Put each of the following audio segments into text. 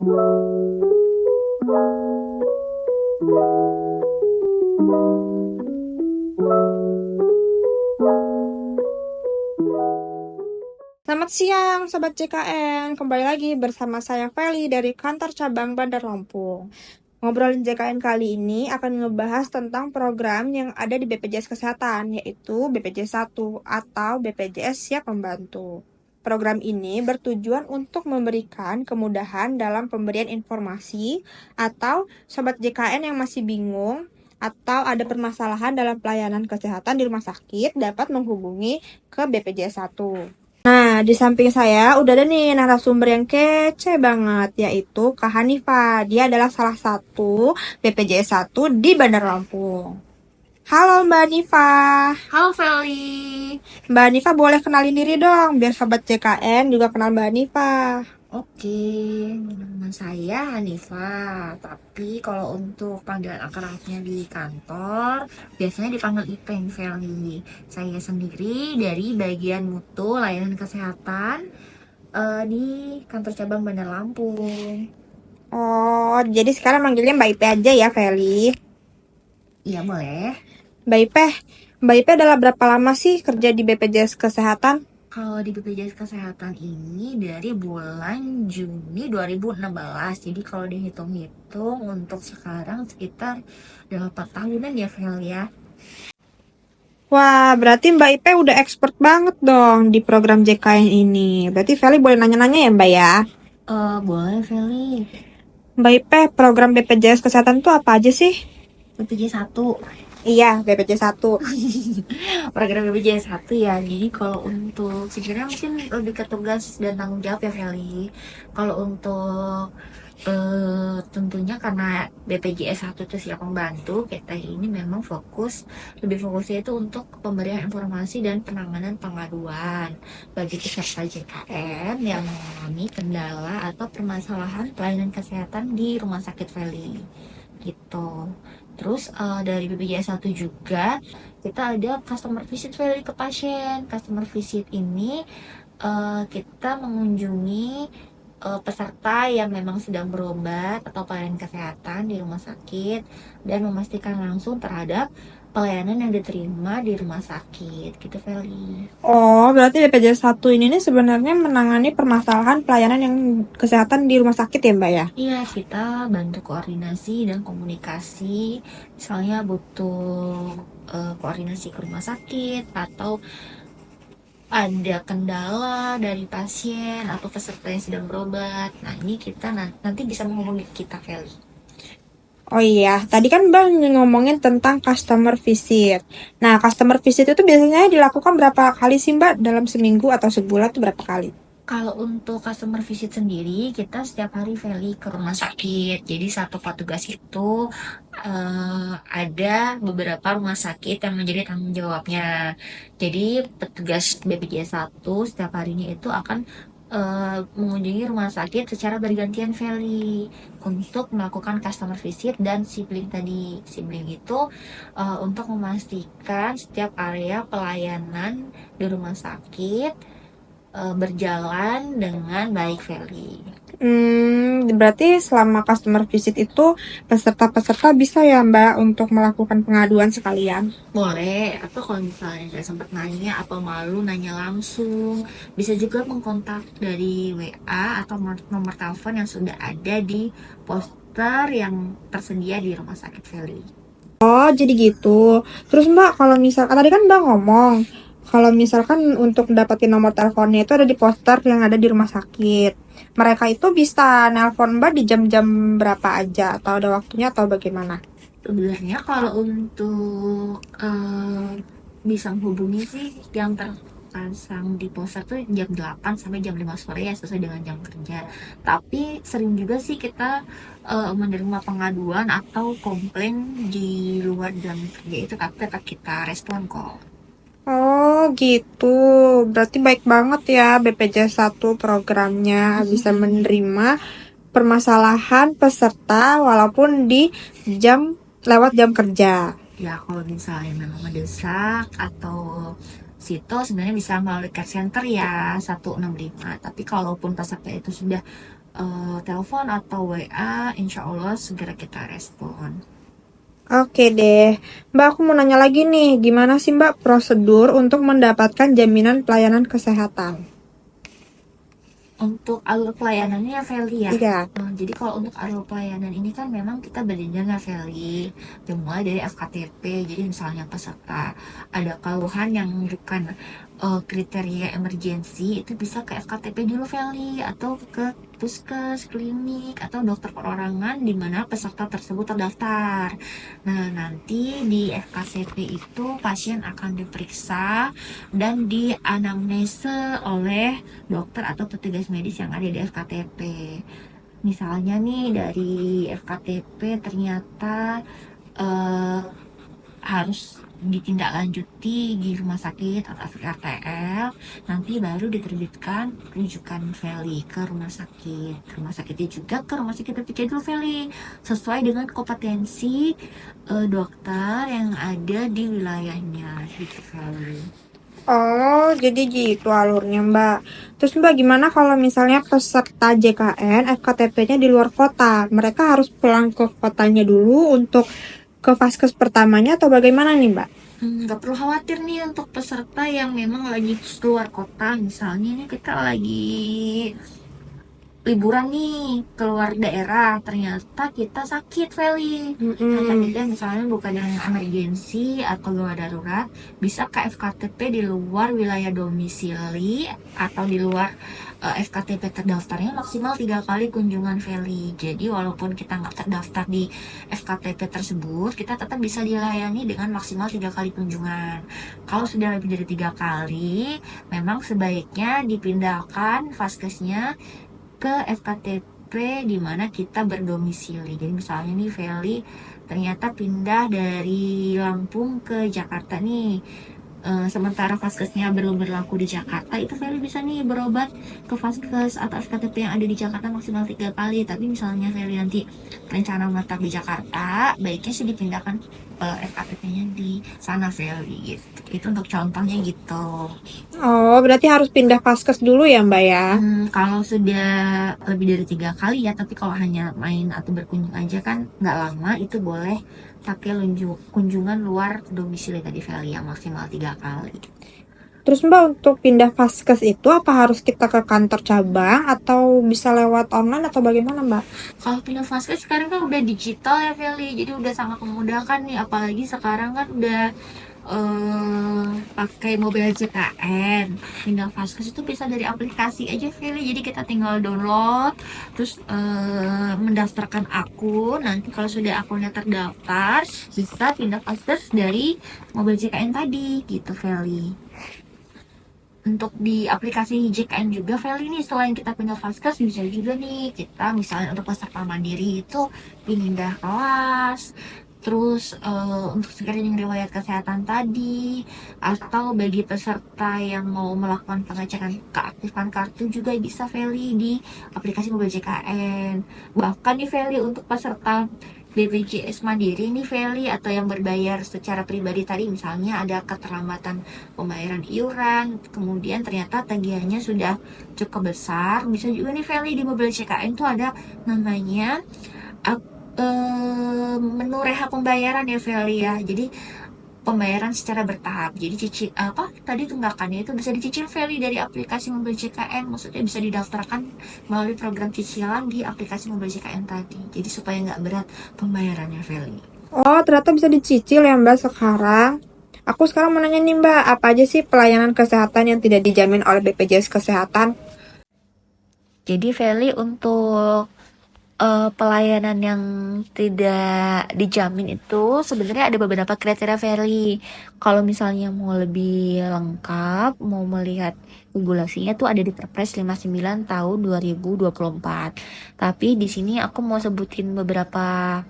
Selamat siang, Sobat JKN. Kembali lagi bersama saya Feli dari kantor cabang Bandar Lampung. Ngobrolin JKN kali ini akan ngebahas tentang program yang ada di BPJS Kesehatan, yaitu BPJS 1 atau BPJS Siap Membantu. Program ini bertujuan untuk memberikan kemudahan dalam pemberian informasi atau Sobat JKN yang masih bingung atau ada permasalahan dalam pelayanan kesehatan di rumah sakit dapat menghubungi ke BPJS 1. Nah, di samping saya udah ada nih narasumber yang kece banget, yaitu Kak Hanifa. Dia adalah salah satu BPJS 1 di Bandar Lampung. Halo Mbak Hanifa. Halo Feli. Mbak Hanifa boleh kenalin diri dong, biar Sobat JKN juga kenal Mbak Hanifa. Oke, nama saya Hanifa. Tapi kalau untuk panggilan akrabnya di kantor, biasanya dipanggil Ipeng Feli. Saya sendiri dari bagian mutu layanan kesehatan di kantor cabang Bandar Lampung. Oh, jadi sekarang manggilnya Mbak Ipe aja ya, Feli. Iya boleh. Mbak Ipe, Mbak Ipe adalah berapa lama sih kerja di BPJS Kesehatan? Kalau di BPJS Kesehatan ini dari bulan Juni 2016. Jadi kalau dihitung-hitung untuk sekarang sekitar 8 tahunan ya Fel ya. Wah, berarti Mbak Ipe udah expert banget dong di program JKN ini. Berarti Feli boleh nanya-nanya ya Mbak ya? Boleh Feli. Mbak Ipe, program BPJS Kesehatan itu apa aja sih? BPJS 1. Iya, BPJS 1. Program BPJS 1 ya. Jadi kalau untuk sebenarnya mungkin lebih ke tugas dan tanggung jawab ya Feli. Kalau untuk tentunya karena BPJS 1 itu siap membantu, kita ini memang lebih fokusnya itu untuk pemberian informasi dan penanganan pengaduan bagi peserta JKN yang mengalami kendala atau permasalahan pelayanan kesehatan di rumah sakit Feli gitu. Terus dari BPJS 1 juga kita ada customer visit Feli ke pasien. Customer visit ini kita mengunjungi peserta yang memang sedang berobat atau pelayanan kesehatan di rumah sakit dan memastikan langsung terhadap pelayanan yang diterima di rumah sakit gitu Feli. Oh, berarti BPJS 1 ini nih sebenarnya menangani permasalahan pelayanan yang kesehatan di rumah sakit ya Mbak ya? Iya, kita bantu koordinasi dan komunikasi. Misalnya butuh koordinasi ke rumah sakit atau ada kendala dari pasien atau peserta yang sedang berobat. Nah, ini kita nanti bisa menghubungi kita, Kelly. Oh iya, tadi kan Mbak ngomongin tentang customer visit. Nah, customer visit itu biasanya dilakukan berapa kali sih Mbak? Dalam seminggu atau sebulan itu berapa kali? Kalau untuk customer visit sendiri, kita setiap hari Feli ke rumah sakit. Jadi satu petugas itu ada beberapa rumah sakit yang menjadi tanggung jawabnya. Jadi petugas BPJS 1 setiap harinya itu akan mengunjungi rumah sakit secara bergantian Feli untuk melakukan customer visit dan sibling tadi. Sibling itu untuk memastikan setiap area pelayanan di rumah sakit berjalan dengan baik Feli. Berarti selama customer visit itu peserta-peserta bisa ya Mbak untuk melakukan pengaduan sekalian? Boleh, atau kalau misalnya nggak sempat nanya atau malu nanya langsung, bisa juga mengkontak dari WA atau nomor telepon yang sudah ada di poster yang tersedia di rumah sakit Feli. Oh, jadi gitu. Terus Mbak, kalau misalkan tadi kan Mbak ngomong, kalau misalkan untuk dapetin nomor teleponnya itu ada di poster yang ada di rumah sakit. Mereka itu bisa nelpon Mbak di jam-jam berapa aja atau ada waktunya atau bagaimana? Sebenarnya kalau untuk bisa menghubungi sih yang terpasang di poster tuh jam 8 sampai jam 5 sore ya sesuai dengan jam kerja. Tapi sering juga sih kita menerima pengaduan atau komplain di luar jam kerja itu tapi tetap kita respon kok. Oh, gitu. Berarti baik banget ya BPJS 1 programnya bisa menerima permasalahan peserta walaupun di jam lewat jam kerja. Ya kalau misalnya memang mendesak atau situ sebenarnya bisa melalui care center ya 165. Tapi kalaupun peserta itu sudah telepon atau WA, insya Allah segera kita respon. Oke deh. Mbak, aku mau nanya lagi nih, gimana sih Mbak prosedur untuk mendapatkan jaminan pelayanan kesehatan? Untuk alur pelayanannya ya Feli ya. Iya. Jadi kalau untuk alur pelayanan ini kan memang kita berjenjang ya Feli. Dimulai dari FKTP. Jadi misalnya peserta ada keluhan yang bukan kriteria emergensi, itu bisa ke FKTP dulu Feli, atau ke puskes, klinik, atau dokter perorangan di mana peserta tersebut terdaftar. Nah, nanti di FKTP itu pasien akan diperiksa dan dianamnese oleh dokter atau petugas medis yang ada di FKTP. Misalnya nih dari FKTP ternyata eh, harus ditindaklanjuti di rumah sakit atau RTL, nanti baru diterbitkan rujukan Feli ke rumah sakit. Rumah sakitnya juga ke rumah sakit terpercaya dulu Feli, sesuai dengan kompetensi dokter yang ada di wilayahnya gitu Feli. Oh, jadi gitu alurnya Mbak. Terus Mbak, gimana kalau misalnya peserta JKN FKTP-nya di luar kota? Mereka harus pulang ke kotanya dulu untuk ke vaskes pertamanya atau bagaimana nih Mbak? Nggak perlu khawatir nih untuk peserta yang memang lagi keluar kota. Misalnya nih kita lagi liburan nih keluar daerah, ternyata kita sakit Feli. Nah, Mm-mm. sakitnya misalnya bukan yang emergensi atau gawat darurat, bisa ke FKTP di luar wilayah domisili atau di luar FKTP terdaftarnya maksimal 3 kali kunjungan Feli. Jadi walaupun kita nggak terdaftar di FKTP tersebut, kita tetap bisa dilayani dengan maksimal 3 kali kunjungan. Kalau sudah lebih dari 3 kali, memang sebaiknya dipindahkan vaskesnya ke FKTP di mana kita berdomisili. Jadi misalnya nih Feli ternyata pindah dari Lampung ke Jakarta nih. Sementara vaskesnya belum berlaku di Jakarta, itu Feli bisa nih berobat ke vaskes atau FKTP yang ada di Jakarta maksimal 3 kali. Tapi misalnya Feli nanti rencana menetap di Jakarta, baiknya sih dipindahkan FKTP-nya di sana Feli gitu. Itu untuk contohnya gitu. Oh, berarti harus pindah vaskes dulu ya Mbak ya? Kalau sudah lebih dari 3 kali ya, tapi kalau hanya main atau berkunjung aja kan nggak lama, itu boleh pakai kunjungan luar domisili tadi Feli yang maksimal 3 kali. Terus Mbak, untuk pindah vaskes itu apa harus kita ke kantor cabang atau bisa lewat online atau bagaimana Mbak? Kalau pindah vaskes sekarang kan udah digital ya Feli, jadi udah sangat memudahkan nih, apalagi sekarang kan udah pakai mobil JKN. Pindah vaskes itu bisa dari aplikasi aja Feli, jadi kita tinggal download terus mendaftarkan akun. Nanti kalau sudah akunnya terdaftar, bisa pindah vaskes dari mobil JKN tadi gitu Feli. Untuk di aplikasi JKN juga Feli nih, selain kita pindah vaskes, bisa juga nih kita misalnya untuk peserta mandiri itu pindah kelas, terus untuk screening riwayat kesehatan tadi, atau bagi peserta yang mau melakukan pengecekan keaktifan kartu juga bisa Feli di aplikasi mobil JKN. Bahkan nih Feli untuk peserta BPJS Mandiri nih Feli, atau yang berbayar secara pribadi tadi, misalnya ada keterlambatan pembayaran iuran, kemudian ternyata tagihannya sudah cukup besar, bisa juga nih Feli di mobil JKN tuh ada namanya menu reha pembayaran ya Feli ya. Jadi pembayaran secara bertahap. Jadi cicil apa tadi tunggakannya itu bisa dicicil Feli dari aplikasi mobil JKN. Maksudnya bisa didaftarkan melalui program cicilan di aplikasi mobil JKN tadi. Jadi supaya nggak berat pembayarannya Feli. Oh, ternyata bisa dicicil ya Mbak sekarang. Aku sekarang mau nanya nih Mbak, apa aja sih pelayanan kesehatan yang tidak dijamin oleh BPJS Kesehatan? Jadi Feli untuk pelayanan yang tidak dijamin itu sebenarnya ada beberapa kriteria Feli. Kalau misalnya mau lebih lengkap, mau melihat regulasinya tuh ada di Perpres 59 tahun 2024. Tapi di sini aku mau sebutin beberapa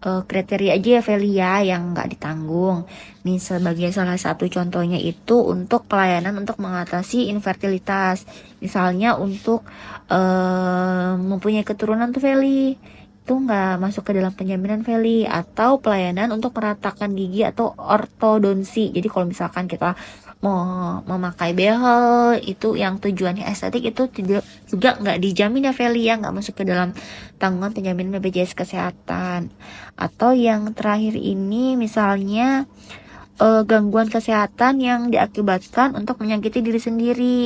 kriteria aja ya Feli ya yang nggak ditanggung. Nih sebagai salah satu contohnya itu untuk pelayanan untuk mengatasi infertilitas. Misalnya untuk mempunyai keturunan tuh Feli. Itu nggak masuk ke dalam penjaminan Feli. Atau pelayanan untuk meratakan gigi atau ortodonsi. Jadi kalau misalkan kita mau memakai behel itu yang tujuannya estetik itu tidak juga nggak dijamin ya Feli ya, nggak masuk ke dalam tanggungan penjaminan BPJS Kesehatan. Atau yang terakhir ini misalnya gangguan kesehatan yang diakibatkan untuk menyakiti diri sendiri.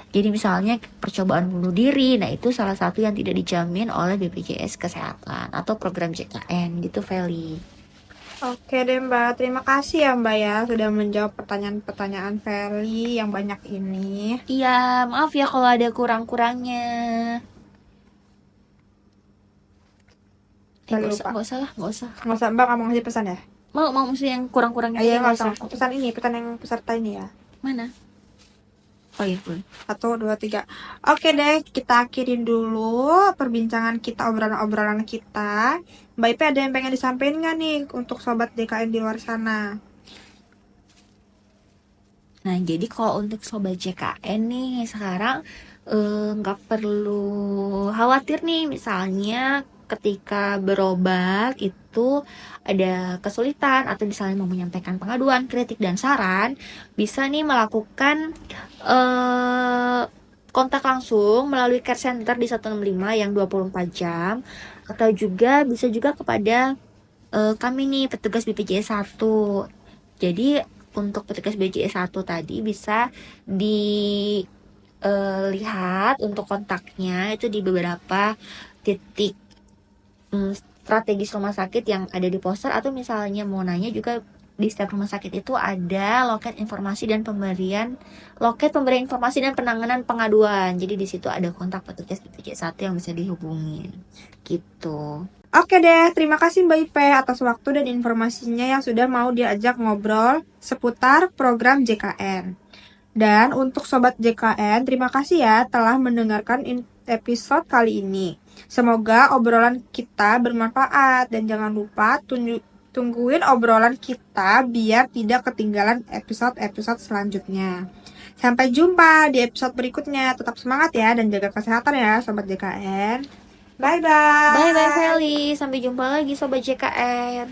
Jadi misalnya percobaan bunuh diri, nah itu salah satu yang tidak dijamin oleh BPJS Kesehatan atau program JKN gitu Feli. Oke deh Mbak, terima kasih ya Mbak ya sudah menjawab pertanyaan-pertanyaan Feli yang banyak ini. Iya, maaf ya kalau ada kurang-kurangnya. Feli Nggak usah, lupa. nggak usah lah, nggak usah. Nggak usah Mbak, kamu ngasih pesan ya? Mau mesti yang kurang-kurangnya Ayo tadi nggak nggak usah, usah. pesan ini, pesan yang peserta ini ya. Mana? Oh iya, boleh. 1, 2, 3. Oke deh, kita akhirin dulu perbincangan kita, obrolan-obrolan kita. Mbak Ipe ada yang pengen disampaikan nggak nih untuk sobat DKN di luar sana? Nah, jadi kalau untuk sobat JKN nih sekarang nggak perlu khawatir nih, misalnya ketika berobat itu ada kesulitan atau misalnya mau menyampaikan pengaduan, kritik dan saran, bisa nih melakukan eh, kontak langsung melalui care center di 165 yang 24 jam, atau juga bisa juga kepada kami nih petugas BPJS 1. Jadi untuk petugas BPJS 1 tadi bisa dilihat untuk kontaknya itu di beberapa titik strategis rumah sakit yang ada di poster, atau misalnya mau nanya juga di setiap rumah sakit itu ada loket pemberian informasi dan penanganan pengaduan. Jadi di situ ada kontak petugas BPJS 1 yang bisa dihubungin. Gitu. Oke deh, terima kasih Mbak Ipe atas waktu dan informasinya yang sudah mau diajak ngobrol seputar program JKN. Dan untuk Sobat JKN, terima kasih ya telah mendengarkan episode kali ini. Semoga obrolan kita bermanfaat dan jangan lupa tungguin obrolan kita biar tidak ketinggalan episode-episode selanjutnya. Sampai jumpa di episode berikutnya. Tetap semangat ya dan jaga kesehatan ya Sobat JKN. Bye bye Bye-bye. Feli, sampai jumpa lagi Sobat JKR.